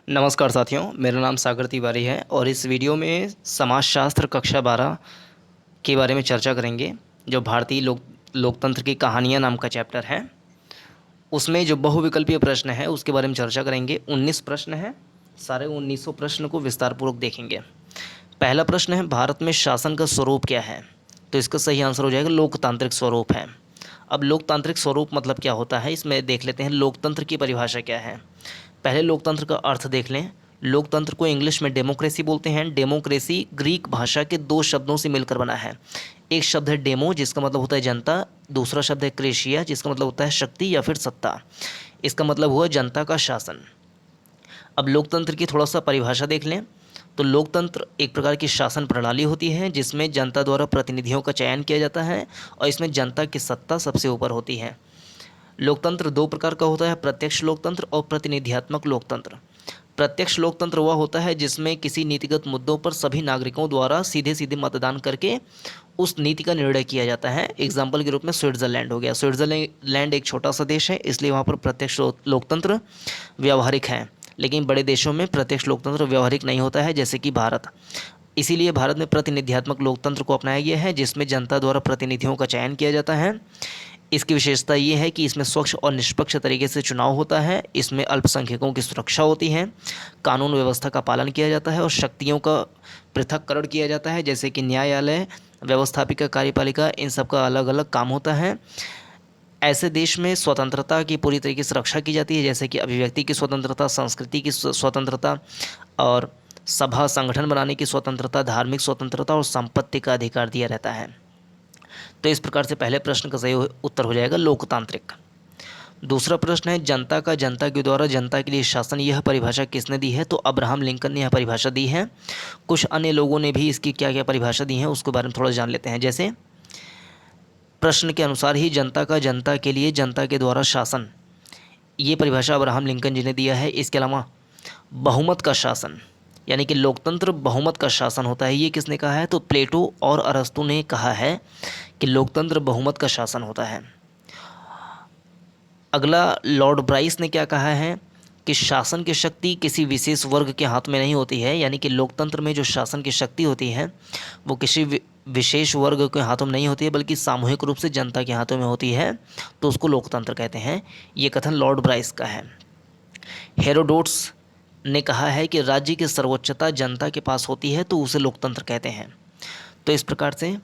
नमस्कार साथियों, मेरा नाम सागर तिवारी है और इस वीडियो में समाजशास्त्र कक्षा 12 के बारे में चर्चा करेंगे। जो भारतीय लोकतंत्र की कहानियाँ नाम का चैप्टर है, उसमें जो बहुविकल्पीय प्रश्न है उसके बारे में चर्चा करेंगे। 19 प्रश्न हैं, सारे 1900 प्रश्न को विस्तारपूर्वक देखेंगे। पहला प्रश्न है, भारत में शासन का स्वरूप क्या है? तो इसका सही आंसर हो जाएगा लोकतांत्रिक स्वरूप है। अब लोकतांत्रिक स्वरूप मतलब क्या होता है, इसमें देख लेते हैं लोकतंत्र की परिभाषा क्या है। पहले लोकतंत्र का अर्थ देख लें। लोकतंत्र को इंग्लिश में डेमोक्रेसी बोलते हैं। डेमोक्रेसी ग्रीक भाषा के दो शब्दों से मिलकर बना है। एक शब्द है डेमो, जिसका मतलब होता है जनता। दूसरा शब्द है क्रेशिया, जिसका मतलब होता है शक्ति या फिर सत्ता। इसका मतलब हुआ जनता का शासन। अब लोकतंत्र की थोड़ा सा परिभाषा देख लें तो लोकतंत्र एक प्रकार की शासन प्रणाली होती है जिसमें जनता द्वारा प्रतिनिधियों का चयन किया जाता है और इसमें जनता की सत्ता सबसे ऊपर होती है। लोकतंत्र दो प्रकार का होता है, प्रत्यक्ष लोकतंत्र और प्रतिनिधियात्मक लोकतंत्र। प्रत्यक्ष लोकतंत्र वह होता है जिसमें किसी नीतिगत मुद्दों पर सभी नागरिकों द्वारा सीधे सीधे मतदान करके उस नीति का निर्णय किया जाता है। एग्जाम्पल के रूप में स्विट्ज़रलैंड हो गया। स्विट्ज़रलैंड एक छोटा सा देश है, इसलिए वहाँ पर प्रत्यक्ष लोकतंत्र व्यावहारिक है। लेकिन बड़े देशों में प्रत्यक्ष लोकतंत्र व्यवहारिक नहीं होता है, जैसे कि भारत। इसीलिए भारत में प्रतिनिधियात्मक लोकतंत्र को अपनाया गया है, जिसमें जनता द्वारा प्रतिनिधियों का चयन किया जाता है। इसकी विशेषता ये है कि इसमें स्वच्छ और निष्पक्ष तरीके से चुनाव होता है। इसमें अल्पसंख्यकों की सुरक्षा होती है, कानून व्यवस्था का पालन किया जाता है और शक्तियों का पृथक्करण किया जाता है, जैसे कि न्यायालय, व्यवस्थापिका, कार्यपालिका, इन सब का अलग अलग काम होता है। ऐसे देश में स्वतंत्रता की पूरी तरीके से रक्षा की जाती है, जैसे कि अभिव्यक्ति की स्वतंत्रता, संस्कृति की स्वतंत्रता और सभा संगठन बनाने की स्वतंत्रता, धार्मिक स्वतंत्रता और संपत्ति का अधिकार दिया रहता है। तो इस प्रकार से पहले प्रश्न का सही उत्तर हो जाएगा लोकतांत्रिक। दूसरा प्रश्न है, जनता का जनता के द्वारा जनता के लिए शासन, यह परिभाषा किसने दी है? तो अब्राहम लिंकन ने यह परिभाषा दी है। कुछ अन्य लोगों ने भी इसकी क्या क्या परिभाषा दी है उसके बारे में थोड़ा जान लेते हैं। जैसे प्रश्न के अनुसार ही जनता का जनता के लिए जनता के द्वारा शासन, ये परिभाषा अब्राहम लिंकन जी ने दिया है। इसके अलावा बहुमत का शासन, यानी कि लोकतंत्र बहुमत का शासन होता है, ये किसने कहा है? तो प्लेटो और अरस्तु ने कहा है कि लोकतंत्र बहुमत का शासन होता है। अगला लॉर्ड ब्राइस ने क्या कहा है कि शासन की शक्ति किसी विशेष वर्ग के हाथ में नहीं होती है, यानी कि लोकतंत्र में जो शासन की शक्ति होती है वो किसी विशेष वर्ग के हाथों में नहीं होती है, बल्कि सामूहिक रूप से जनता के हाथों में होती है, तो उसको लोकतंत्र कहते हैं। ये कथन लॉर्ड ब्राइस का है। हेरोडोट्स ने कहा है कि राज्य की सर्वोच्चता जनता के पास होती है, तो उसे लोकतंत्र कहते हैं। तो इस प्रकार से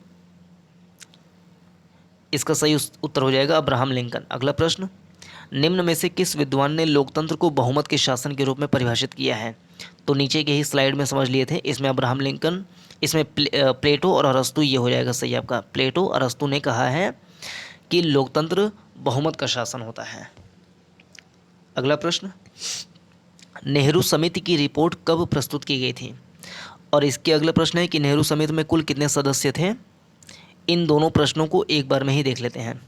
इसका सही उत्तर हो जाएगा अब्राहम लिंकन। अगला प्रश्न, निम्न में से किस विद्वान ने लोकतंत्र को बहुमत के शासन के रूप में परिभाषित किया है? तो नीचे के ही स्लाइड में समझ लिए थे। इसमें अब्राहम लिंकन, इसमें प्लेटो और अरस्तु, ये हो जाएगा सही आपका। प्लेटो और अरस्तु ने कहा है कि लोकतंत्र बहुमत का शासन होता है। अगला प्रश्न, नेहरू समिति की रिपोर्ट कब प्रस्तुत की गई थी? और इसके अगला प्रश्न है कि नेहरू समिति में कुल कितने सदस्य थे? इन दोनों प्रश्नों को एक बार में ही देख लेते हैं।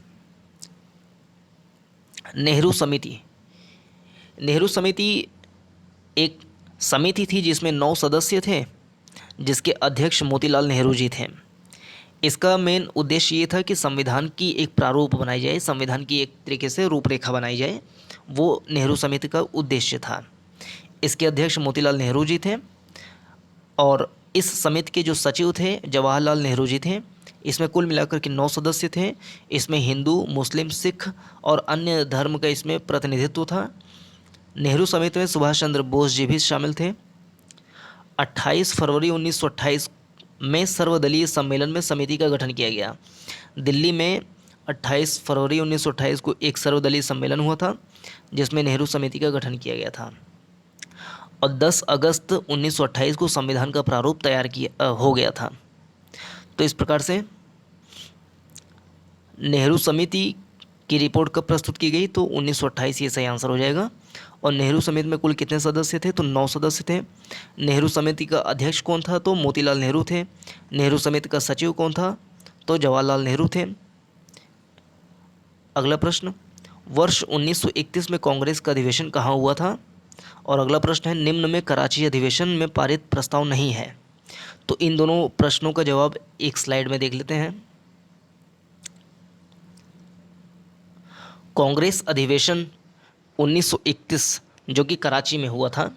नेहरू समिति, नेहरू समिति एक समिति थी जिसमें 9 सदस्य थे, जिसके अध्यक्ष मोतीलाल नेहरू जी थे। इसका मेन उद्देश्य ये था कि संविधान की एक प्रारूप बनाई जाए, संविधान की एक तरीके से रूपरेखा बनाई जाए, वो नेहरू समिति का उद्देश्य था। इसके अध्यक्ष मोतीलाल नेहरू जी थे और इस समिति के जो सचिव थे जवाहरलाल नेहरू जी थे। इसमें कुल मिलाकर के 9 सदस्य थे। इसमें हिंदू, मुस्लिम, सिख और अन्य धर्म का इसमें प्रतिनिधित्व था। नेहरू समिति में सुभाष चंद्र बोस जी भी शामिल थे। 28 फरवरी 1928 में सर्वदलीय सम्मेलन में समिति का गठन किया गया। दिल्ली में 28 फरवरी 1928 को एक सर्वदलीय सम्मेलन हुआ था जिसमें नेहरू समिति का गठन किया गया था और 10 अगस्त 1928 को संविधान का प्रारूप तैयार किया हो गया था। तो इस प्रकार से नेहरू समिति की रिपोर्ट कब प्रस्तुत की गई? तो 1928, ये सही आंसर हो जाएगा। और नेहरू समिति में कुल कितने सदस्य थे? तो 9 सदस्य थे। नेहरू समिति का अध्यक्ष कौन था? तो मोतीलाल नेहरू थे। नेहरू समिति का सचिव कौन था? तो जवाहरलाल नेहरू थे। अगला प्रश्न, वर्ष 1931 में कांग्रेस का अधिवेशन कहाँ हुआ था? और अगला प्रश्न है, निम्न में कराची अधिवेशन में पारित प्रस्ताव नहीं है। तो इन दोनों प्रश्नों का जवाब एक स्लाइड में देख लेते हैं। कांग्रेस अधिवेशन 1931 जो कि कराची में हुआ था,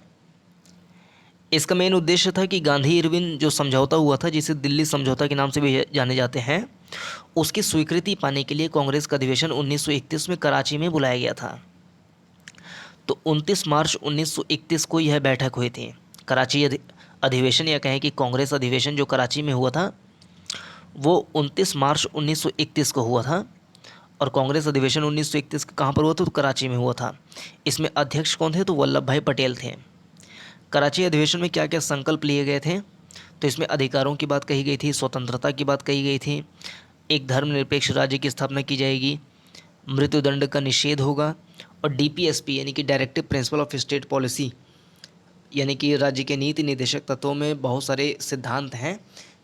इसका मेन उद्देश्य था कि गांधी इरविन जो समझौता हुआ था, जिसे दिल्ली समझौता के नाम से भी जाने जाते हैं, उसकी स्वीकृति पाने के लिए कांग्रेस का अधिवेशन 1931 में कराची में बुलाया गया था। तो 29 मार्च 1931 को यह बैठक हुई थी। कराची अधिवेशन, या कहें कि कांग्रेस अधिवेशन जो कराची में हुआ था, वो 29 मार्च 1931 को हुआ था। और कांग्रेस अधिवेशन 1931 का कहाँ पर हुआ था? तो कराची में हुआ था। इसमें अध्यक्ष कौन थे? तो वल्लभ भाई पटेल थे। कराची अधिवेशन में क्या क्या संकल्प लिए गए थे? तो इसमें अधिकारों की बात कही गई थी, स्वतंत्रता की बात कही गई थी, एक धर्मनिरपेक्ष राज्य की स्थापना की जाएगी, मृत्युदंड का निषेध होगा, और डीपीएसपी यानी कि directive principle of state policy, यानी कि राज्य के नीति निर्देशक तत्वों में बहुत सारे सिद्धांत हैं,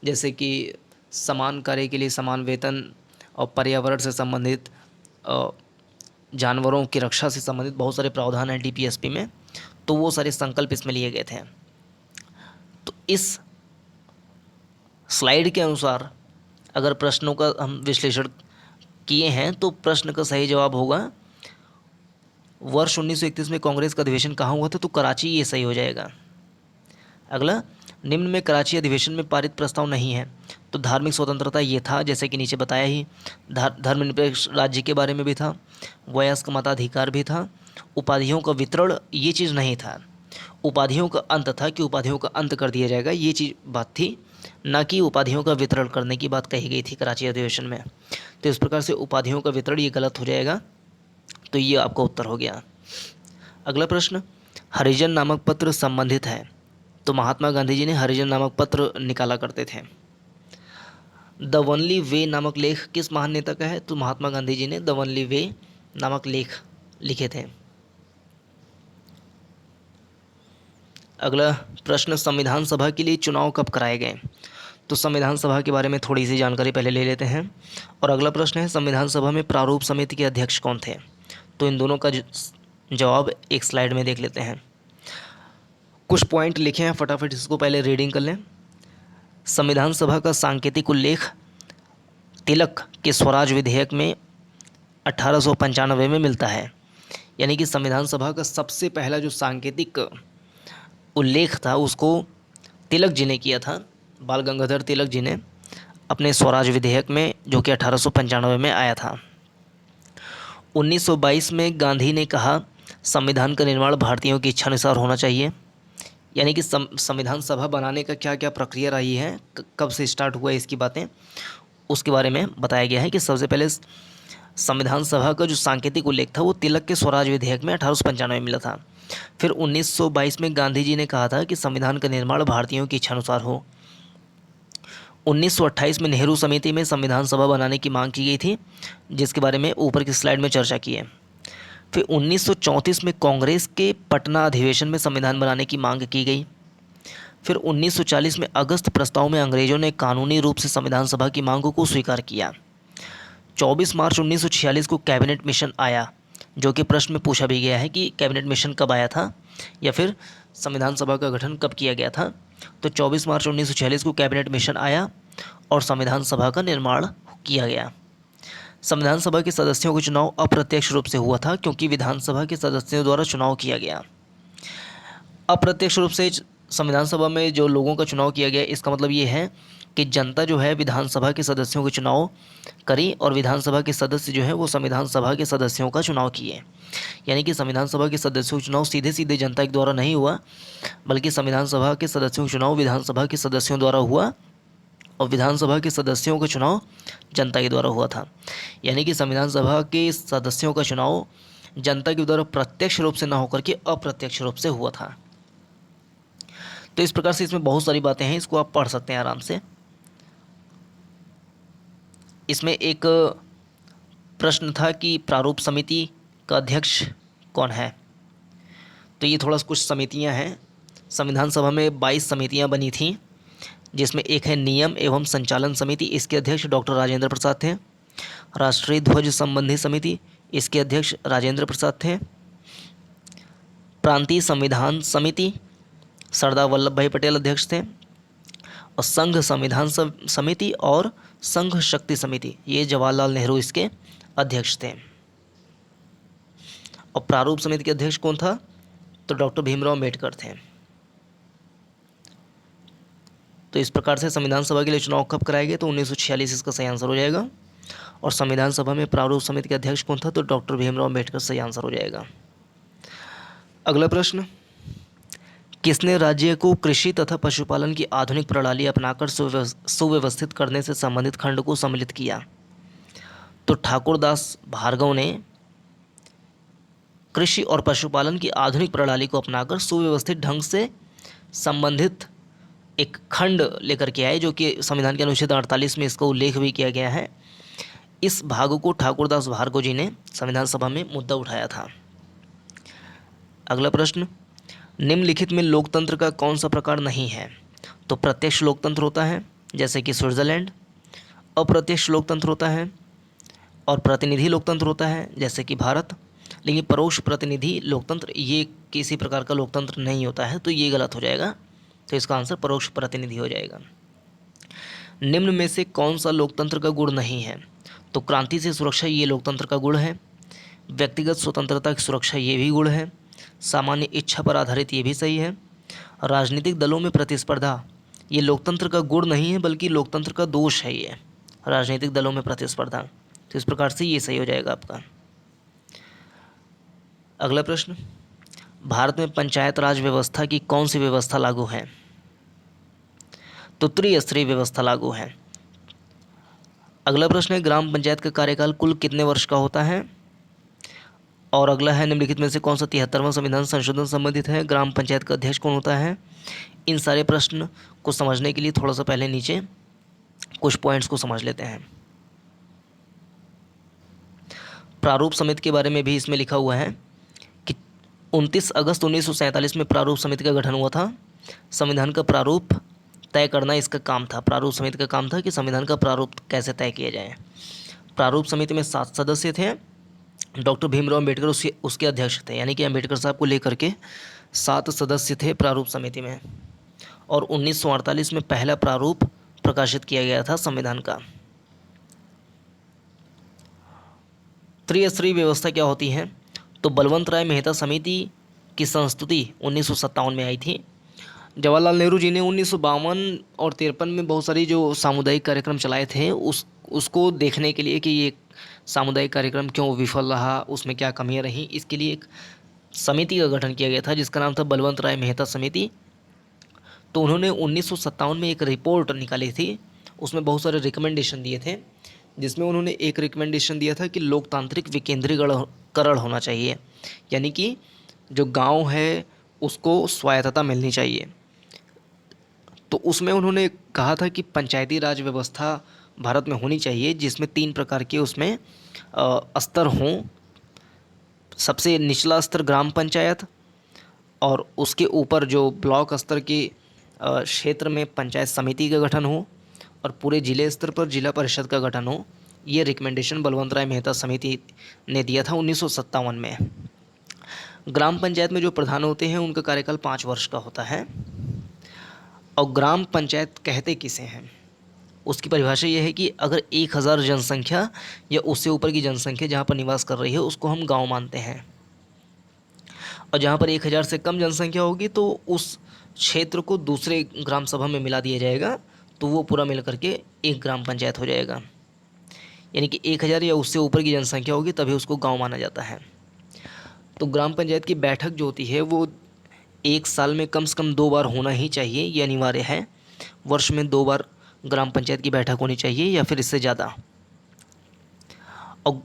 जैसे कि समान कार्य के लिए समान वेतन, और पर्यावरण से संबंधित, जानवरों की रक्षा से संबंधित बहुत सारे प्रावधान हैं डीपीएसपी में। तो वो सारे संकल्प इसमें लिए गए थे। तो इस स्लाइड के अनुसार अगर प्रश्नों का हम विश्लेषण किए हैं, तो प्रश्न का सही जवाब होगा वर्ष 1931 में कांग्रेस का अधिवेशन कहाँ हुआ था? तो कराची, ये सही हो जाएगा। अगला, निम्न में कराची अधिवेशन में पारित प्रस्ताव नहीं है। तो धार्मिक स्वतंत्रता ये था, जैसे कि नीचे बताया ही, धर्मनिरपेक्ष राज्य के बारे में भी था, वयस्क मताधिकार भी था, उपाधियों का वितरण ये चीज़ नहीं था, उपाधियों का अंत था कि उपाधियों का अंत कर दिया जाएगा, ये चीज़ बात थी, ना कि उपाधियों का वितरण करने की बात कही गई थी कराची अधिवेशन में। तो इस प्रकार से उपाधियों का वितरण ये गलत हो जाएगा। तो ये आपका उत्तर हो गया। अगला प्रश्न, हरिजन नामक पत्र संबंधित है। तो महात्मा गांधी जी ने हरिजन नामक पत्र निकाला करते थे। द वनली वे नामक लेख किस महान नेता का है? तो महात्मा गांधी जी ने द वनली वे नामक लेख लिखे थे। अगला प्रश्न, संविधान सभा के लिए चुनाव कब कराए गए? तो संविधान सभा के बारे में थोड़ी सी जानकारी पहले ले लेते हैं। और अगला प्रश्न है, संविधान सभा में प्रारूप समिति के अध्यक्ष कौन थे? तो इन दोनों का जवाब एक स्लाइड में देख लेते हैं। कुछ पॉइंट लिखे हैं, फटाफट इसको पहले रीडिंग कर लें। संविधान सभा का सांकेतिक उल्लेख तिलक के स्वराज विधेयक में 1895 में मिलता है। यानी कि संविधान सभा का सबसे पहला जो सांकेतिक उल्लेख था, उसको तिलक जी ने किया था, बाल गंगाधर तिलक जी ने, अपने स्वराज विधेयक में, जो कि 1895 में आया था। 1922 में गांधी ने कहा, संविधान का निर्माण भारतीयों की इच्छा अनुसार होना चाहिए। यानी कि संविधान सभा बनाने का क्या क्या प्रक्रिया रही है, कब से स्टार्ट हुआ है, इसकी बातें उसके बारे में बताया गया है कि सबसे पहले संविधान सभा का जो सांकेतिक उल्लेख था वो तिलक के स्वराज विधेयक में 1895 में मिला था। फिर 1922 में गांधी जी ने कहा था कि संविधान का निर्माण भारतीयों की इच्छा अनुसार हो। 1928 में नेहरू समिति में संविधान सभा बनाने की मांग की गई थी, जिसके बारे में ऊपर की स्लाइड में चर्चा की है। फिर 1934 में कांग्रेस के पटना अधिवेशन में संविधान बनाने की मांग की गई। फिर 1940 में अगस्त प्रस्ताव में अंग्रेजों ने कानूनी रूप से संविधान सभा की मांगों को स्वीकार किया। 24 मार्च 1946 को कैबिनेट मिशन आया, जो कि प्रश्न में पूछा भी गया है कि कैबिनेट मिशन कब आया था या फिर संविधान सभा का गठन कब किया गया था। तो 24 मार्च 1946 को कैबिनेट मिशन आया और संविधान सभा का निर्माण किया गया। संविधान सभा के सदस्यों का चुनाव अप्रत्यक्ष रूप से हुआ था, क्योंकि विधानसभा के सदस्यों द्वारा चुनाव किया गया। अप्रत्यक्ष रूप से संविधान सभा में जो लोगों का चुनाव किया गया, इसका मतलब ये है कि जनता जो है विधानसभा के सदस्यों के चुनाव करी, और विधानसभा के सदस्य जो है वो संविधान सभा के सदस्यों का चुनाव किए। यानी कि संविधान सभा के सदस्यों का चुनाव सीधे सीधे जनता के द्वारा नहीं हुआ, बल्कि संविधान सभा के सदस्यों का चुनाव विधानसभा के सदस्यों द्वारा हुआ, और विधानसभा के सदस्यों का चुनाव जनता के द्वारा हुआ था। यानी कि संविधान सभा के सदस्यों का चुनाव जनता के द्वारा प्रत्यक्ष रूप से न होकर के अप्रत्यक्ष रूप से हुआ था। तो इस प्रकार से इसमें बहुत सारी बातें हैं, इसको आप पढ़ सकते हैं आराम से। इसमें एक प्रश्न था कि प्रारूप समिति का अध्यक्ष कौन है। तो ये थोड़ा कुछ समितियां हैं। संविधान सभा में 22 समितियां बनी थीं, जिसमें एक है नियम एवं संचालन समिति, इसके अध्यक्ष डॉक्टर राजेंद्र प्रसाद थे। राष्ट्रीय ध्वज संबंधी समिति, इसके अध्यक्ष राजेंद्र प्रसाद थे। प्रांतीय संविधान समिति, सरदार वल्लभ भाई पटेल अध्यक्ष थे। और संघ संविधान समिति और संघ शक्ति समिति, ये जवाहरलाल नेहरू इसके अध्यक्ष थे। और प्रारूप समिति के अध्यक्ष कौन था? तो डॉक्टर भीमराव अम्बेडकर थे। तो इस प्रकार से संविधान सभा के लिए चुनाव कब कराए गए, तो 1946 इसका सही आंसर हो जाएगा। और संविधान सभा में प्रारूप समिति के अध्यक्ष कौन था, तो डॉक्टर भीमराव अम्बेडकर सही आंसर हो जाएगा। अगला प्रश्न, किसने राज्य को कृषि तथा पशुपालन की आधुनिक प्रणाली अपनाकर सुव्यवस्थित करने से संबंधित खंड को सम्मिलित किया, तो ठाकुरदास भार्गव ने कृषि और पशुपालन की आधुनिक प्रणाली को अपनाकर सुव्यवस्थित ढंग से संबंधित एक खंड लेकर के आए, जो कि संविधान के अनुच्छेद 48 में इसका उल्लेख भी किया गया है। इस भाग को ठाकुरदास भार्गव जी ने संविधान सभा में मुद्दा उठाया था। अगला प्रश्न, निम्नलिखित में लोकतंत्र का कौन सा प्रकार नहीं है, तो प्रत्यक्ष लोकतंत्र होता है जैसे कि स्विट्जरलैंड, अप्रत्यक्ष लोकतंत्र होता है, और प्रतिनिधि लोकतंत्र होता है जैसे कि भारत। लेकिन परोक्ष प्रतिनिधि लोकतंत्र ये किसी प्रकार का लोकतंत्र नहीं होता है, तो ये गलत हो जाएगा। तो इसका आंसर परोक्ष प्रतिनिधि हो जाएगा। निम्न में से कौन सा लोकतंत्र का गुण नहीं है, तो क्रांति से सुरक्षा ये लोकतंत्र का गुण है, व्यक्तिगत स्वतंत्रता की सुरक्षा ये भी गुण है, सामान्य इच्छा पर आधारित ये भी सही है, राजनीतिक दलों में प्रतिस्पर्धा ये लोकतंत्र का गुण नहीं है बल्कि लोकतंत्र का दोष है, ये राजनीतिक दलों में प्रतिस्पर्धा। तो इस प्रकार से ये सही हो जाएगा आपका। अगला प्रश्न, भारत में पंचायत राज व्यवस्था की कौन सी व्यवस्था लागू है, तो त्रिस्तरीय व्यवस्था लागू है। अगला प्रश्न है, ग्राम पंचायत का कार्यकाल कुल कितने वर्ष का होता है। और अगला है, निम्नलिखित में से कौन सा 73वां संविधान संशोधन संबंधित है, ग्राम पंचायत का अध्यक्ष कौन होता है। इन सारे प्रश्न को समझने के लिए थोड़ा सा पहले नीचे कुछ पॉइंट्स को समझ लेते हैं। प्रारूप समिति के बारे में भी इसमें लिखा हुआ है कि 29 अगस्त 1947 में प्रारूप समिति का गठन हुआ था। संविधान का प्रारूप तय करना इसका काम था। प्रारूप समिति का काम था कि संविधान का प्रारूप कैसे तय किया जाए। प्रारूप समिति में 7 सदस्य थे। डॉक्टर भीमराव अम्बेडकर उसके अध्यक्ष थे, यानी कि अम्बेडकर साहब को लेकर के 7 सदस्य थे प्रारूप समिति में। और 1948 में पहला प्रारूप प्रकाशित किया गया था संविधान का। त्रिस्तरीय व्यवस्था क्या होती है, तो बलवंत राय मेहता समिति की संस्तुति 1957 में आई थी। जवाहरलाल नेहरू जी ने 1952 और 53 में बहुत सारी जो सामुदायिक कार्यक्रम चलाए थे उसको देखने के लिए कि ये सामुदायिक कार्यक्रम क्यों विफल रहा, उसमें क्या कमियां रहीं, इसके लिए एक समिति का गठन किया गया था जिसका नाम था बलवंत राय मेहता समिति। तो उन्होंने 1957 में एक रिपोर्ट निकाली थी, उसमें बहुत सारे रिकमेंडेशन दिए थे, जिसमें उन्होंने एक रिकमेंडेशन दिया था कि लोकतांत्रिक विकेंद्रीकरण होना चाहिए, यानी कि जो गांव है उसको स्वायत्तता मिलनी चाहिए। तो उसमें उन्होंने कहा था कि पंचायती राज व्यवस्था भारत में होनी चाहिए, जिसमें 3 प्रकार के उसमें स्तर हों। सबसे निचला स्तर ग्राम पंचायत, और उसके ऊपर जो ब्लॉक स्तर के क्षेत्र में पंचायत समिति का गठन हो, और पूरे जिले स्तर पर जिला परिषद का गठन हो। ये रिकमेंडेशन बलवंत राय मेहता समिति ने दिया था 1957 में। ग्राम पंचायत में जो प्रधान होते हैं उनका कार्यकाल 5 वर्ष का होता है। और ग्राम पंचायत कहते किसे हैं, उसकी परिभाषा ये है कि अगर 1000 जनसंख्या या उससे ऊपर की जनसंख्या जहाँ पर निवास कर रही है उसको हम गांव मानते हैं, और जहाँ पर 1000 से कम जनसंख्या होगी तो उस क्षेत्र को दूसरे ग्राम सभा में मिला दिया जाएगा, तो वो पूरा मिल करके एक ग्राम पंचायत हो जाएगा। यानी कि 1000 या उससे ऊपर की जनसंख्या होगी तभी उसको गांव माना जाता है। तो ग्राम पंचायत की बैठक जो होती है वो 1 साल में कम से कम 2 बार होना ही चाहिए, ये अनिवार्य है। वर्ष में 2 बार ग्राम पंचायत की बैठक होनी चाहिए या फिर इससे ज़्यादा। और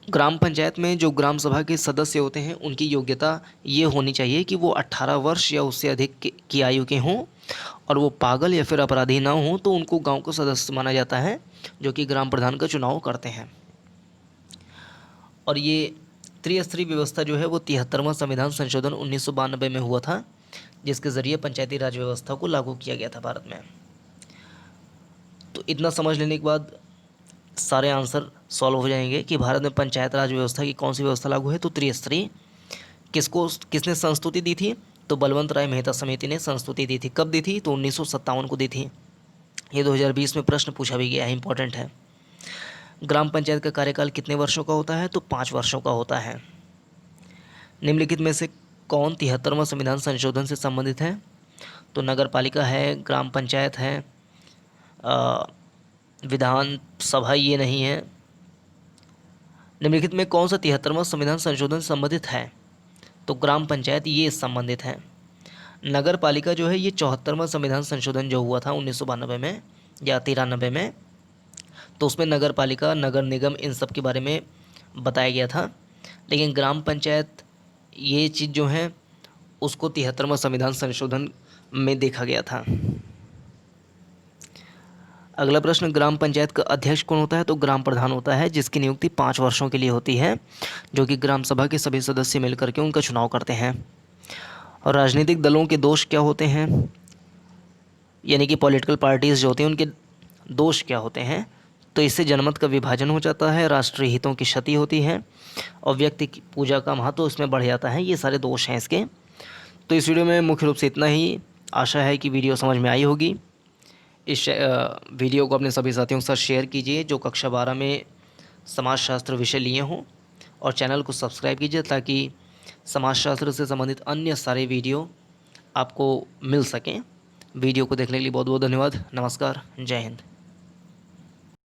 ग्राम पंचायत में जो ग्राम सभा के सदस्य होते हैं उनकी योग्यता ये होनी चाहिए कि वो 18 वर्ष या उससे अधिक की आयु के हों, और वो पागल या फिर अपराधी ना हों, तो उनको गांव का सदस्य माना जाता है, जो कि ग्राम प्रधान का चुनाव करते हैं। और ये त्रिस्तरीय व्यवस्था जो है वो 73वां संविधान संशोधन 1992 में हुआ था, जिसके ज़रिए पंचायती राज व्यवस्था को लागू किया गया था भारत में। तो इतना समझ लेने के बाद सारे आंसर सॉल्व हो जाएंगे कि भारत में पंचायत राज व्यवस्था की कौन सी व्यवस्था लागू है, तो त्रिस्तरीय। किसने संस्तुति दी थी, तो बलवंत राय मेहता समिति ने संस्तुति दी थी। कब दी थी, तो 1957 को दी थी। ये 2020 में प्रश्न पूछा भी गया है, इंपॉर्टेंट है। ग्राम पंचायत का कार्यकाल कितने वर्षों का होता है, तो 5 वर्षों का होता है। निम्नलिखित में से कौन 73वां संविधान संशोधन से संबंधित है, तो नगर पालिका है, ग्राम पंचायत है, अ, विधान सभा ये नहीं है। निम्नलिखित में कौन सा 73वां संविधान संशोधन संबंधित है? तो ग्राम पंचायत ये संबंधित है। नगर पालिका जो है ये 74वां संविधान संशोधन जो हुआ था 1992 में या 93 में, तो उसमें नगर पालिका, नगर निगम इन सब के बारे में बताया गया था। लेकिन ग्राम पंचायत ये चीज़ जो है उसको 73वां संविधान संशोधन में देखा गया था। अगला प्रश्न, ग्राम पंचायत का अध्यक्ष कौन होता है? तो ग्राम प्रधान होता है, जिसकी नियुक्ति 5 वर्षों के लिए होती है, जो कि ग्राम सभा के सभी सदस्य मिलकर के उनका चुनाव करते हैं। और राजनीतिक दलों के दोष क्या होते हैं, यानी कि पॉलिटिकल पार्टीज़ जो होती हैं उनके दोष क्या होते हैं? तो इससे जनमत का विभाजन हो जाता है, राष्ट्रीय हितों की क्षति होती है और व्यक्ति की पूजा का महत्व उसमें बढ़ जाता है। ये सारे दोष हैं इसके। तो इस वीडियो में मुख्य रूप से इतना ही। आशा है कि वीडियो समझ में आई होगी। इस वीडियो को अपने सभी साथियों के साथ शेयर कीजिए जो कक्षा 12 में समाजशास्त्र विषय लिए हों, और चैनल को सब्सक्राइब कीजिए ताकि समाजशास्त्र से संबंधित अन्य सारे वीडियो आपको मिल सकें। वीडियो को देखने के लिए बहुत बहुत धन्यवाद। नमस्कार, जय हिंद।